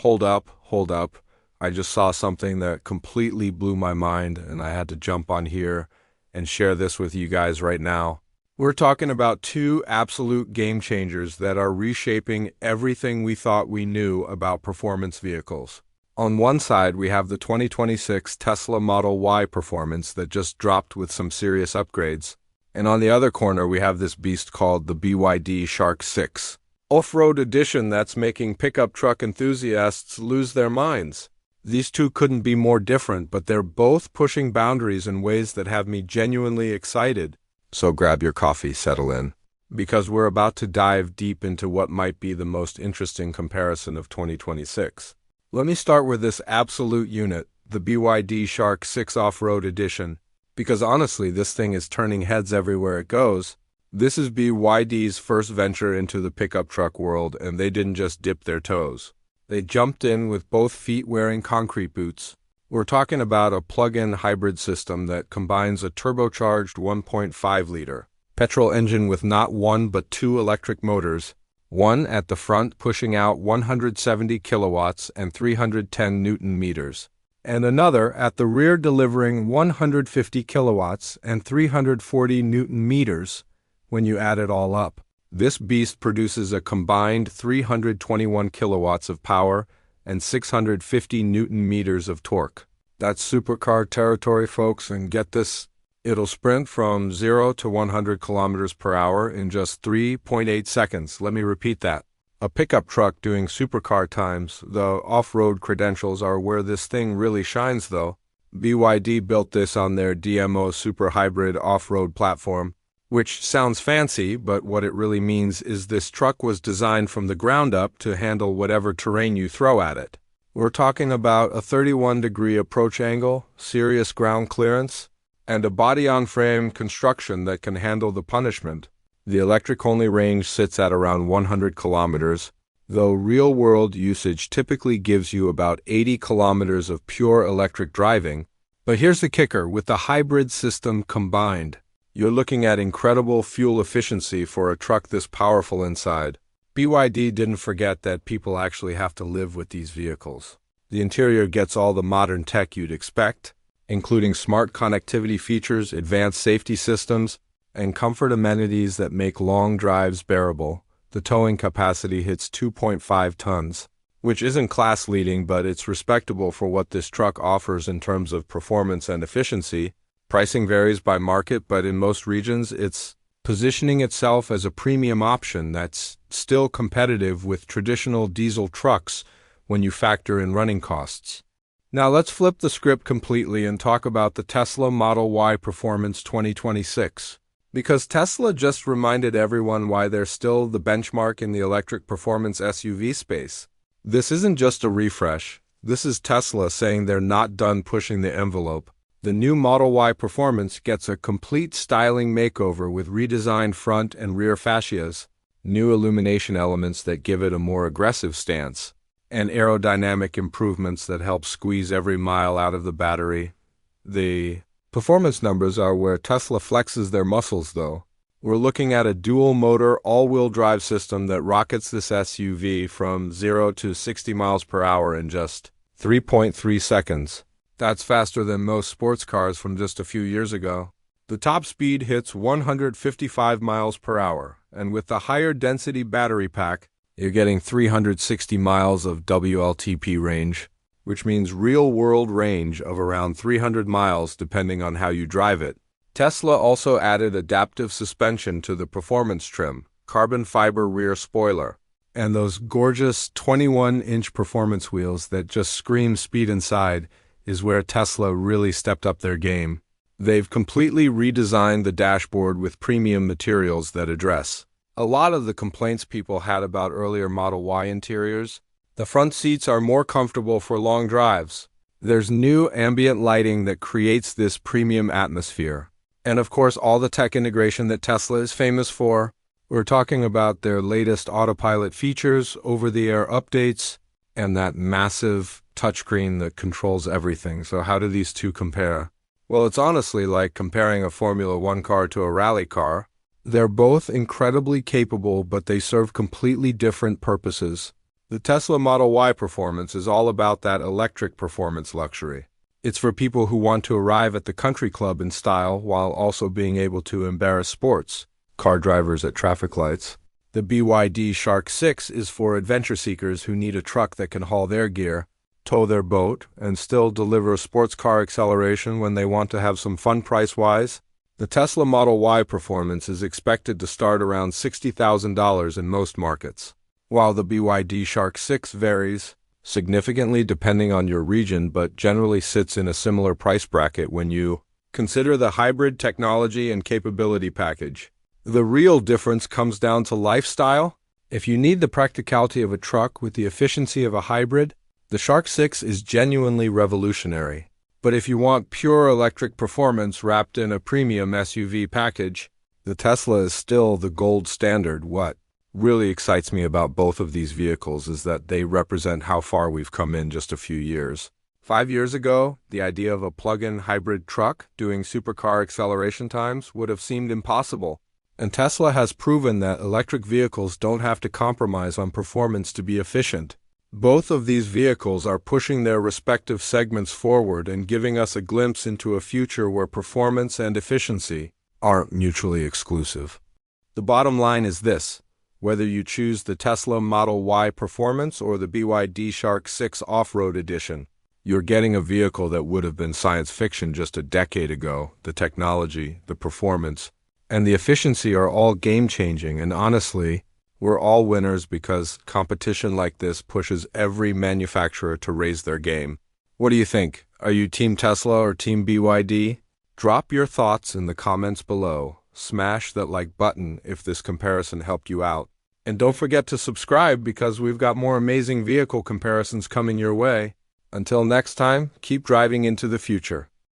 Hold up. I just saw something that completely blew my mind, and I had to jump on here and share this with you guys right now. We're talking about two absolute game changers that are reshaping everything we thought we knew about performance vehicles. On one side, we have the 2026 Tesla Model Y performance that just dropped with some serious upgrades. And on the other corner, we have this beast called the BYD Shark 6 off-road edition that's making pickup truck enthusiasts lose their minds. These two couldn't be more different, but they're both pushing boundaries in ways that have me genuinely excited. So grab your coffee, settle in, because we're about to dive deep into what might be the most interesting comparison of 2026. Let me start with this absolute unit, the BYD Shark 6 Off-Road Edition, because honestly, this thing is turning heads everywhere it goes. This is BYD's first venture into the pickup truck world, and they didn't just dip their toes. They jumped in with both feet wearing concrete boots. We're talking about a plug-in hybrid system that combines a turbocharged 1.5-liter petrol engine with not one but two electric motors, one at the front pushing out 170 kilowatts and 310 newton meters, and another at the rear delivering 150 kilowatts and 340 newton meters when you add it all up. This beast produces a combined 321 kilowatts of power and 650 newton meters of torque. That's supercar territory, folks, and get this, it'll sprint from 0 to 100 kilometers per hour in just 3.8 seconds. Let me repeat that. A pickup truck doing supercar times. The off-road credentials are where this thing really shines, though. BYD built this on their DMO Super Hybrid off-road platform, which sounds fancy, but what it really means is this truck was designed from the ground up to handle whatever terrain you throw at it. We're talking about a 31-degree approach angle, serious ground clearance, and a body-on-frame construction that can handle the punishment. The electric-only range sits at around 100 kilometers, though real-world usage typically gives you about 80 kilometers of pure electric driving. But here's the kicker: with the hybrid system combined, you're looking at incredible fuel efficiency for a truck this powerful inside. BYD didn't forget that people actually have to live with these vehicles. The interior gets all the modern tech you'd expect, including smart connectivity features, advanced safety systems, and comfort amenities that make long drives bearable. The towing capacity hits 2.5 tons, which isn't class-leading, but it's respectable for what this truck offers in terms of performance and efficiency. Pricing varies by market, but in most regions, it's positioning itself as a premium option that's still competitive with traditional diesel trucks when you factor in running costs. Now let's flip the script completely and talk about the Tesla Model Y Performance 2026. Because Tesla just reminded everyone why they're still the benchmark in the electric performance SUV space. This isn't just a refresh. This is Tesla saying they're not done pushing the envelope. The new Model Y Performance gets a complete styling makeover with redesigned front and rear fascias, new illumination elements that give it a more aggressive stance, and aerodynamic improvements that help squeeze every mile out of the battery. The performance numbers are where Tesla flexes their muscles, though. We're looking at a dual-motor, all-wheel drive system that rockets this SUV from 0 to 60 miles per hour in just 3.3 seconds. That's faster than most sports cars from just a few years ago. The top speed hits 155 miles per hour, and with the higher density battery pack, you're getting 360 miles of WLTP range, which means real-world range of around 300 miles depending on how you drive it. Tesla also added adaptive suspension to the performance trim, carbon fiber rear spoiler, and those gorgeous 21-inch performance wheels that just scream speed inside is where Tesla really stepped up their game. They've completely redesigned the dashboard with premium materials that address a lot of the complaints people had about earlier Model Y interiors. The front seats are more comfortable for long drives. There's new ambient lighting that creates this premium atmosphere. And of course, all the tech integration that Tesla is famous for. We're talking about their latest autopilot features, over-the-air updates, and that massive touchscreen that controls everything. So how do these two compare? Well, it's honestly like comparing a Formula One car to a rally car. They're both incredibly capable, but they serve completely different purposes. The Tesla Model Y performance is all about that electric performance luxury. It's for people who want to arrive at the country club in style while also being able to embarrass sports car drivers at traffic lights. The BYD Shark 6 is for adventure seekers who need a truck that can haul their gear, tow their boat, and still deliver sports car acceleration when they want to have some fun price-wise. The Tesla Model Y performance is expected to start around $60,000 in most markets, while the BYD Shark 6 varies significantly depending on your region but generally sits in a similar price bracket when you consider the hybrid technology and capability package. The real difference comes down to lifestyle. If you need the practicality of a truck with the efficiency of a hybrid, the Shark 6 is genuinely revolutionary. But if you want pure electric performance wrapped in a premium SUV package, the Tesla is still the gold standard. What really excites me about both of these vehicles is that they represent how far we've come in just a few years. 5 years ago, the idea of a plug-in hybrid truck doing supercar acceleration times would have seemed impossible. And Tesla has proven that electric vehicles don't have to compromise on performance to be efficient. Both of these vehicles are pushing their respective segments forward and giving us a glimpse into a future where performance and efficiency aren't mutually exclusive. The bottom line is this: whether you choose the Tesla Model Y Performance or the BYD Shark 6 Off-Road Edition, you're getting a vehicle that would have been science fiction just a decade ago. The technology, the performance, and the efficiency are all game-changing, and honestly, we're all winners because competition like this pushes every manufacturer to raise their game. What do you think? Are you Team Tesla or Team BYD? Drop your thoughts in the comments below. Smash that like button if this comparison helped you out. And don't forget to subscribe because we've got more amazing vehicle comparisons coming your way. Until next time, keep driving into the future.